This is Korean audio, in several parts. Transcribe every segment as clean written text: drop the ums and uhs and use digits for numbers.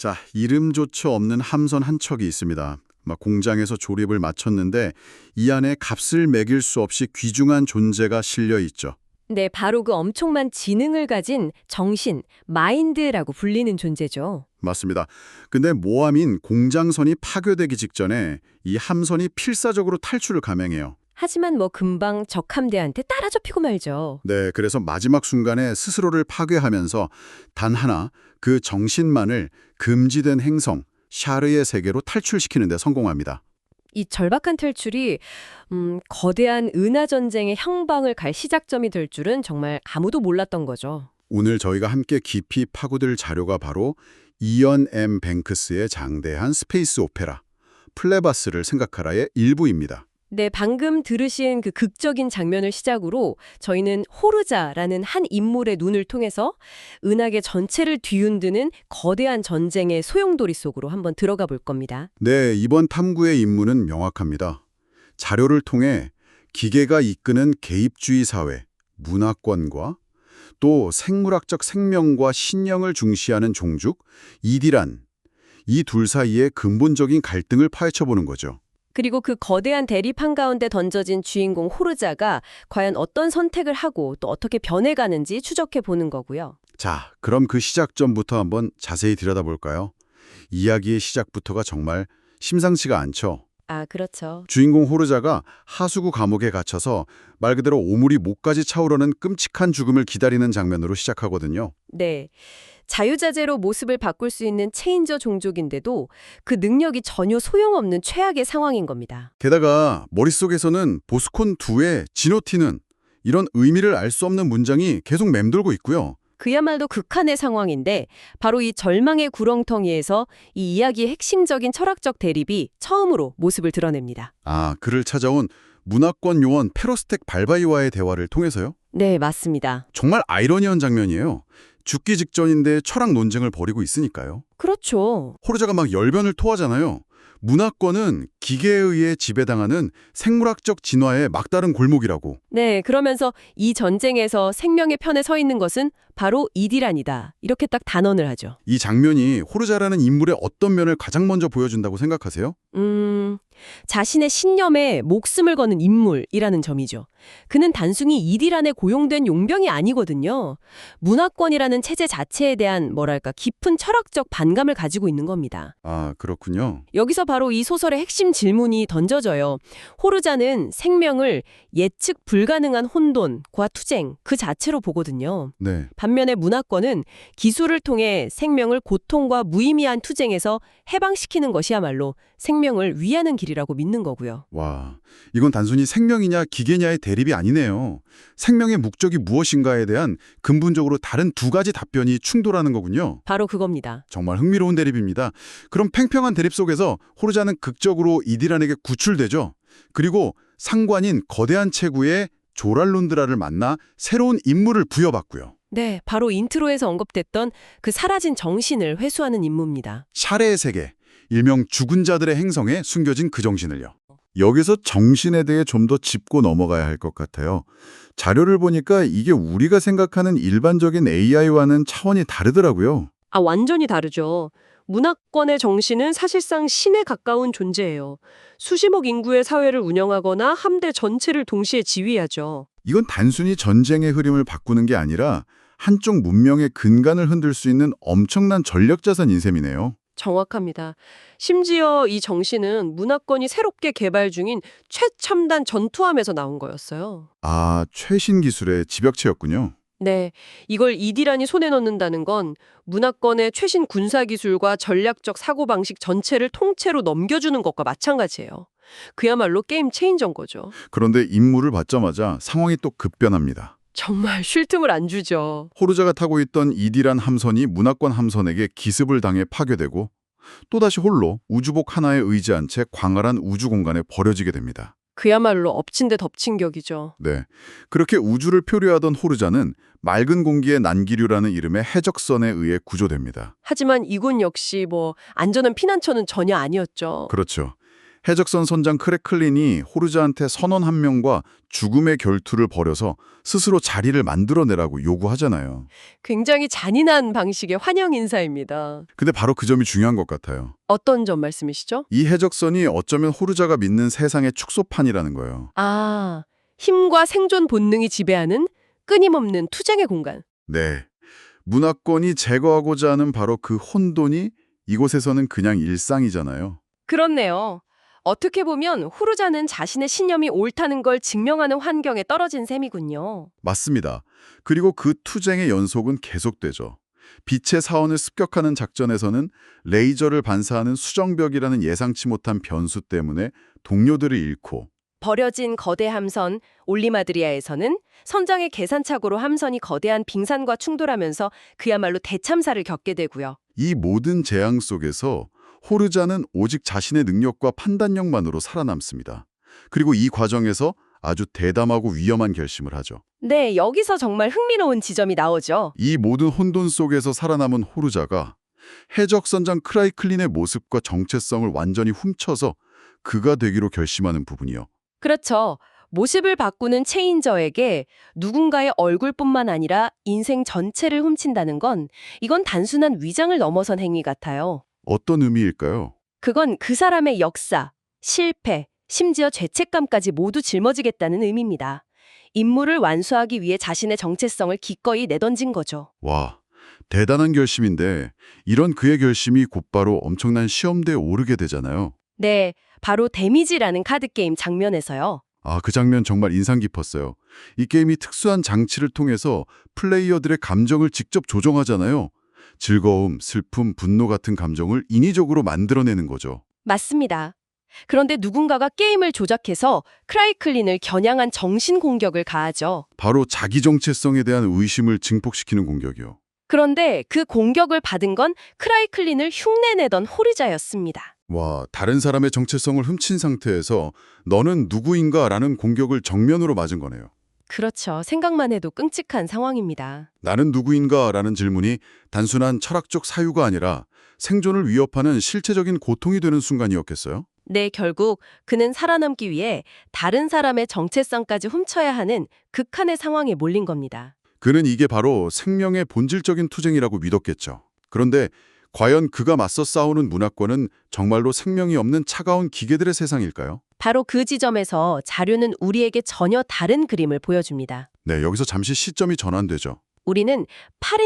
자, 이름조차 없는 함선 한 척이 있습니다. 공장에서 조립을 마쳤는데 이 안에 값을 매길 수 없이 귀중한 존재가 실려 있죠. 네, 바로 그 엄청난 지능을 가진 정신, 마인드라고 불리는 존재죠. 맞습니다. 근데 모함인 공장선이 파괴되기 직전에 이 함선이 필사적으로 탈출을 감행해요. 하지만 금방 적함대한테 따라잡히고 말죠. 네, 그래서 마지막 순간에 스스로를 파괴하면서 단 하나 그 정신만을 금지된 행성 샤르의 세계로 탈출시키는 데 성공합니다. 이 절박한 탈출이 거대한 은하 전쟁의 향방을 갈 시작점이 될 줄은 정말 아무도 몰랐던 거죠. 오늘 저희가 함께 깊이 파고들 자료가 바로 이언 M. 뱅크스의 장대한 스페이스 오페라 플레바스를 생각하라의 일부입니다. 네, 방금 들으신 그 극적인 장면을 시작으로 저희는 호르자라는 한 인물의 눈을 통해서 은하계 전체를 뒤흔드는 거대한 전쟁의 소용돌이 속으로 한번 들어가 볼 겁니다. 네, 이번 탐구의 임무는 명확합니다. 자료를 통해 기계가 이끄는 개입주의 사회, 문화권과 또 생물학적 생명과 신령을 중시하는 종족, 이디란, 이 둘 사이의 근본적인 갈등을 파헤쳐보는 거죠. 그리고 그 거대한 대립 한가운데 던져진 주인공 호르자가 과연 어떤 선택을 하고 또 어떻게 변해가는지 추적해 보는 거고요. 자, 그럼 그 시작점부터 한번 자세히 들여다볼까요? 이야기의 시작부터가 정말 심상치가 않죠. 아, 그렇죠. 주인공 호르자가 하수구 감옥에 gat혀서 말 그대로 오물이 목까지 차오르는 끔찍한 죽음을 기다리는 장면으로 시작하거든요. 네. 자유자재로 모습을 바꿀 수 있는 체인저 종족인데도 그 능력이 전혀 소용없는 최악의 상황인 겁니다. 게다가 머릿속에서는 보스콘 2의 지노티는 이런 의미를 알 수 없는 문장이 계속 맴돌고 있고요. 그야말로 극한의 상황인데 바로 이 절망의 구렁텅이에서 이 이야기의 핵심적인 철학적 대립이 처음으로 모습을 드러냅니다. 아, 그를 찾아온 문화권 요원 페로스텍 발바이와의 대화를 통해서요? 네, 맞습니다. 정말 아이러니한 장면이에요. 죽기 직전인데 철학 논쟁을 벌이고 있으니까요. 그렇죠. 호르자가 막 열변을 토하잖아요. 문화권은 기계에 의해 지배당하는 생물학적 진화의 막다른 골목이라고. 네, 그러면서 이 전쟁에서 생명의 편에 서 있는 것은 바로 이디란이다. 이렇게 딱 단언을 하죠. 이 장면이 호르자라는 인물의 어떤 면을 가장 먼저 보여준다고 생각하세요? 자신의 신념에 목숨을 거는 인물이라는 점이죠. 그는 단순히 이디란에 고용된 용병이 아니거든요. 문화권이라는 체제 자체에 대한 깊은 철학적 반감을 가지고 있는 겁니다. 아, 그렇군요. 여기서 바로 이 소설의 핵심 질문이 던져져요. 호르자는 생명을 예측 불가능한 혼돈과 투쟁 그 자체로 보거든요. 네. 반면에 문화권은 기술을 통해 생명을 고통과 무의미한 투쟁에서 해방시키는 것이야말로 생명을 위하는 길이라고 믿는 거고요. 와, 이건 단순히 생명이냐 기계냐의 대립이 아니네요. 생명의 목적이 무엇인가에 대한 근본적으로 다른 두 가지 답변이 충돌하는 거군요. 바로 그겁니다. 정말 흥미로운 대립입니다. 그럼 팽팽한 대립 속에서 호르자는 극적으로 이디란에게 구출되죠. 그리고 상관인 거대한 체구의 조랄론드라를 만나 새로운 임무를 부여받고요. 네, 바로 인트로에서 언급됐던 그 사라진 정신을 회수하는 임무입니다. 샤레의 세계, 일명 죽은 자들의 행성에 숨겨진 그 정신을요. 여기서 정신에 대해 좀 더 짚고 넘어가야 할 것 같아요. 자료를 보니까 이게 우리가 생각하는 일반적인 AI와는 차원이 다르더라고요. 아, 완전히 다르죠. 문화권의 정신은 사실상 신에 가까운 존재예요. 수십억 인구의 사회를 운영하거나 함대 전체를 동시에 지휘하죠. 이건 단순히 전쟁의 흐름을 바꾸는 게 아니라 한쪽 문명의 근간을 흔들 수 있는 엄청난 전력 자산인 셈이네요. 정확합니다. 심지어 이 정신은 문화권이 새롭게 개발 중인 최첨단 전투함에서 나온 거였어요. 아, 최신 기술의 집약체였군요. 네, 이걸 이디란이 손에 넣는다는 건 문화권의 최신 군사기술과 전략적 사고방식 전체를 통째로 넘겨주는 것과 마찬가지예요. 그야말로 게임 체인저인 거죠. 그런데 임무를 받자마자 상황이 또 급변합니다. 정말 쉴 틈을 안 주죠. 호르자가 타고 있던 이디란 함선이 문화권 함선에게 기습을 당해 파괴되고 또다시 홀로 우주복 하나에 의지한 채 광활한 우주 공간에 버려지게 됩니다. 그야말로 엎친 데 덮친 격이죠. 네, 그렇게 우주를 표류하던 호르자는 맑은 공기의 난기류라는 이름의 해적선에 의해 구조됩니다. 하지만 이곳 역시 안전한 피난처는 전혀 아니었죠. 그렇죠. 해적선 선장 크래클린이 호르자한테 선원 한 명과 죽음의 결투를 벌여서 스스로 자리를 만들어내라고 요구하잖아요. 굉장히 잔인한 방식의 환영 인사입니다. 근데 바로 그 점이 중요한 것 같아요. 어떤 점 말씀이시죠? 이 해적선이 어쩌면 호르자가 믿는 세상의 축소판이라는 거예요. 아, 힘과 생존 본능이 지배하는 끊임없는 투쟁의 공간. 네. 문화권이 제거하고자 하는 바로 그 혼돈이 이곳에서는 그냥 일상이잖아요. 그렇네요. 어떻게 보면 후르자는 자신의 신념이 옳다는 걸 증명하는 환경에 떨어진 셈이군요. 맞습니다. 그리고 그 투쟁의 연속은 계속되죠. 빛의 사원을 습격하는 작전에서는 레이저를 반사하는 수정벽이라는 예상치 못한 변수 때문에 동료들을 잃고, 버려진 거대 함선 올리마드리아에서는 선장의 계산착오로 함선이 거대한 빙산과 충돌하면서 그야말로 대참사를 겪게 되고요. 이 모든 재앙 속에서 호르자는 오직 자신의 능력과 판단력만으로 살아남습니다. 그리고 이 과정에서 아주 대담하고 위험한 결심을 하죠. 네, 여기서 정말 흥미로운 지점이 나오죠. 이 모든 혼돈 속에서 살아남은 호르자가 해적 선장 크라이클린의 모습과 정체성을 완전히 훔쳐서 그가 되기로 결심하는 부분이요. 그렇죠. 모습을 바꾸는 체인저에게 누군가의 얼굴뿐만 아니라 인생 전체를 훔친다는 건 이건 단순한 위장을 넘어선 행위 같아요. 어떤 의미일까요? 그건 그 사람의 역사, 실패, 심지어 죄책감까지 모두 짊어지겠다는 의미입니다. 임무를 완수하기 위해 자신의 정체성을 기꺼이 내던진 거죠. 와, 대단한 결심인데 이런 그의 결심이 곧바로 엄청난 시험대에 오르게 되잖아요. 네, 바로 데미지라는 카드게임 장면에서요. 아, 그 장면 정말 인상 깊었어요. 이 게임이 특수한 장치를 통해서 플레이어들의 감정을 직접 조정하잖아요. 즐거움, 슬픔, 분노 같은 감정을 인위적으로 만들어내는 거죠. 맞습니다. 그런데 누군가가 게임을 조작해서 크라이클린을 겨냥한 정신 공격을 가하죠. 바로 자기 정체성에 대한 의심을 증폭시키는 공격이요. 그런데 그 공격을 받은 건 크라이클린을 흉내내던 호르자였습니다. 와, 다른 사람의 정체성을 훔친 상태에서 너는 누구인가 라는 공격을 정면으로 맞은 거네요. 그렇죠. 생각만 해도 끔찍한 상황입니다. 나는 누구인가 라는 질문이 단순한 철학적 사유가 아니라 생존을 위협하는 실체적인 고통이 되는 순간이었겠어요? 네, 결국 그는 살아남기 위해 다른 사람의 정체성까지 훔쳐야 하는 극한의 상황에 몰린 겁니다. 그는 이게 바로 생명의 본질적인 투쟁이라고 믿었겠죠. 그런데 과연 그가 맞서 싸우는 문화권은 정말로 생명이 없는 차가운 기계들의 세상일까요? 바로 그 지점에서 자료는 우리에게 전혀 다른 그림을 보여줍니다. 네, 여기서 잠시 시점이 전환되죠. 우리는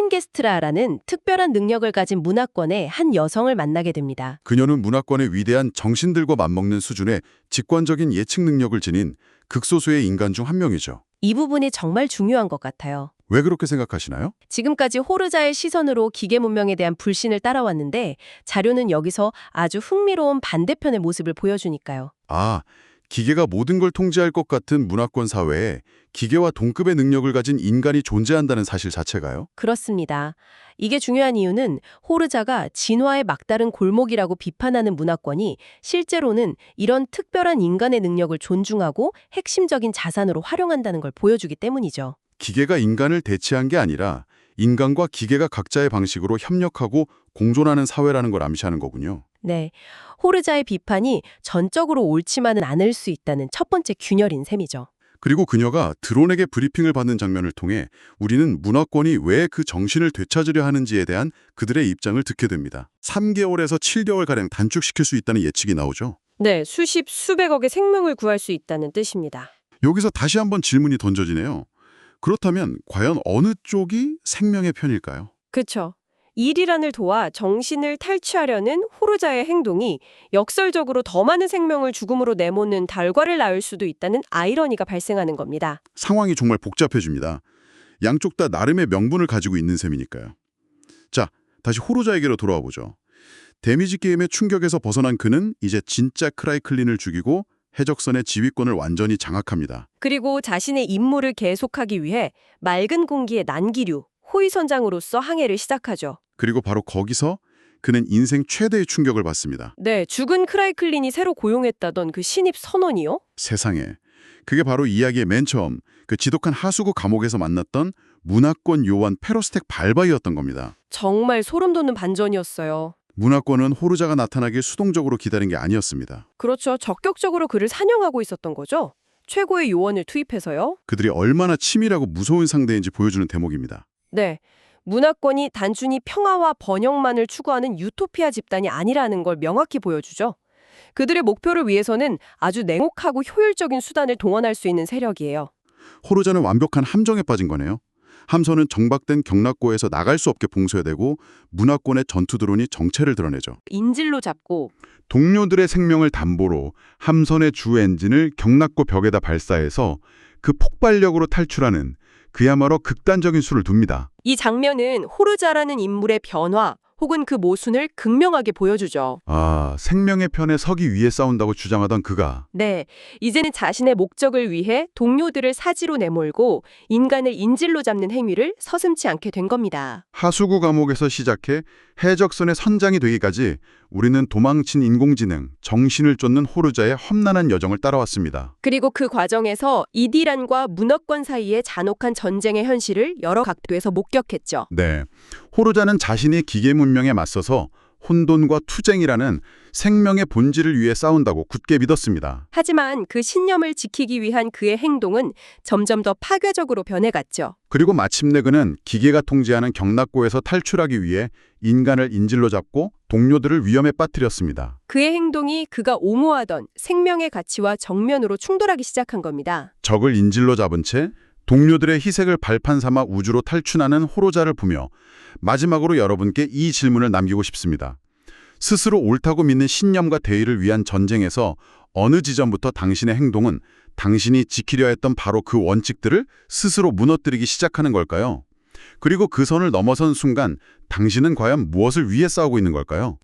파린게스트라라는 특별한 능력을 가진 문화권의 한 여성을 만나게 됩니다. 그녀는 문화권의 위대한 정신들과 맞먹는 수준의 직관적인 예측 능력을 지닌 극소수의 인간 중 한 명이죠. 이 부분이 정말 중요한 것 같아요. 왜 그렇게 생각하시나요? 지금까지 호르자의 시선으로 기계 문명에 대한 불신을 따라왔는데 자료는 여기서 아주 흥미로운 반대편의 모습을 보여주니까요. 아, 기계가 모든 걸 통제할 것 같은 문화권 사회에 기계와 동급의 능력을 가진 인간이 존재한다는 사실 자체가요? 그렇습니다. 이게 중요한 이유는 호르자가 진화의 막다른 골목이라고 비판하는 문화권이 실제로는 이런 특별한 인간의 능력을 존중하고 핵심적인 자산으로 활용한다는 걸 보여주기 때문이죠. 기계가 인간을 대체한 게 아니라 인간과 기계가 각자의 방식으로 협력하고 공존하는 사회라는 걸 암시하는 거군요. 네, 호르자의 비판이 전적으로 옳지만은 않을 수 있다는 첫 번째 균열인 셈이죠. 그리고 그녀가 드론에게 브리핑을 받는 장면을 통해 우리는 문화권이 왜 그 정신을 되찾으려 하는지에 대한 그들의 입장을 듣게 됩니다. 3개월에서 7개월가량 단축시킬 수 있다는 예측이 나오죠. 네, 수십, 수백억의 생명을 구할 수 있다는 뜻입니다. 여기서 다시 한번 질문이 던져지네요. 그렇다면 과연 어느 쪽이 생명의 편일까요? 그렇죠. 이리란을 도와 정신을 탈취하려는 호르자의 행동이 역설적으로 더 많은 생명을 죽음으로 내모는 결과를 낳을 수도 있다는 아이러니가 발생하는 겁니다. 상황이 정말 복잡해집니다. 양쪽 다 나름의 명분을 가지고 있는 셈이니까요. 자, 다시 호르자에게로 돌아와 보죠. 데미지 게임의 충격에서 벗어난 그는 이제 진짜 크라이클린을 죽이고 해적선의 지휘권을 완전히 장악합니다. 그리고 자신의 임무를 계속하기 위해 맑은 공기의 난기류, 호위선장으로서 항해를 시작하죠. 그리고 바로 거기서 그는 인생 최대의 충격을 받습니다. 네, 죽은 크라이클린이 새로 고용했다던 그 신입 선원이요? 세상에. 그게 바로 이야기의 맨 처음 그 지독한 하수구 감옥에서 만났던 문화권 요원 페로스텍 발바이였던 겁니다. 정말 소름 돋는 반전이었어요. 문화권은 호르자가 나타나길 수동적으로 기다린 게 아니었습니다. 그렇죠. 적극적으로 그를 사냥하고 있었던 거죠. 최고의 요원을 투입해서요. 그들이 얼마나 치밀하고 무서운 상대인지 보여주는 대목입니다. 네. 문화권이 단순히 평화와 번영만을 추구하는 유토피아 집단이 아니라는 걸 명확히 보여주죠. 그들의 목표를 위해서는 아주 냉혹하고 효율적인 수단을 동원할 수 있는 세력이에요. 호르자는 완벽한 함정에 빠진 거네요. 함선은 정박된 경락고에서 나갈 수 없게 봉쇄되고 문화권의 전투 드론이 정체를 드러내죠. 인질로 잡고 동료들의 생명을 담보로 함선의 주 엔진을 경락고 벽에다 발사해서 그 폭발력으로 탈출하는 그야말로 극단적인 수를 둡니다. 이 장면은 호르자라는 인물의 변화 혹은 그 모순을 극명하게 보여주죠. 생명의 편에 서기 위해 싸운다고 주장하던 그가 네, 이제는 자신의 목적을 위해 동료들을 사지로 내몰고 인간을 인질로 잡는 행위를 서슴지 않게 된 겁니다. 하수구 감옥에서 시작해 해적선의 선장이 되기까지 우리는 도망친 인공지능, 정신을 쫓는 호르자의 험난한 여정을 따라왔습니다. 그리고 그 과정에서 이디란과 문화권 사이의 잔혹한 전쟁의 현실을 여러 각도에서 목격했죠. 네, 호르자는 자신이 기계 문명에 맞서서 혼돈과 투쟁이라는 생명의 본질을 위해 싸운다고 굳게 믿었습니다. 하지만 그 신념을 지키기 위한 그의 행동은 점점 더 파괴적으로 변해갔죠. 그리고 마침내 그는 기계가 통제하는 경락고에서 탈출하기 위해 인간을 인질로 잡고 동료들을 위험에 빠뜨렸습니다. 그의 행동이 그가 옹호하던 생명의 가치와 정면으로 충돌하기 시작한 겁니다. 적을 인질로 잡은 채 동료들의 희생을 발판 삼아 우주로 탈출하는 호르자를 보며 마지막으로 여러분께 이 질문을 남기고 싶습니다. 스스로 옳다고 믿는 신념과 대의를 위한 전쟁에서 어느 지점부터 당신의 행동은 당신이 지키려 했던 바로 그 원칙들을 스스로 무너뜨리기 시작하는 걸까요? 그리고 그 선을 넘어선 순간 당신은 과연 무엇을 위해 싸우고 있는 걸까요?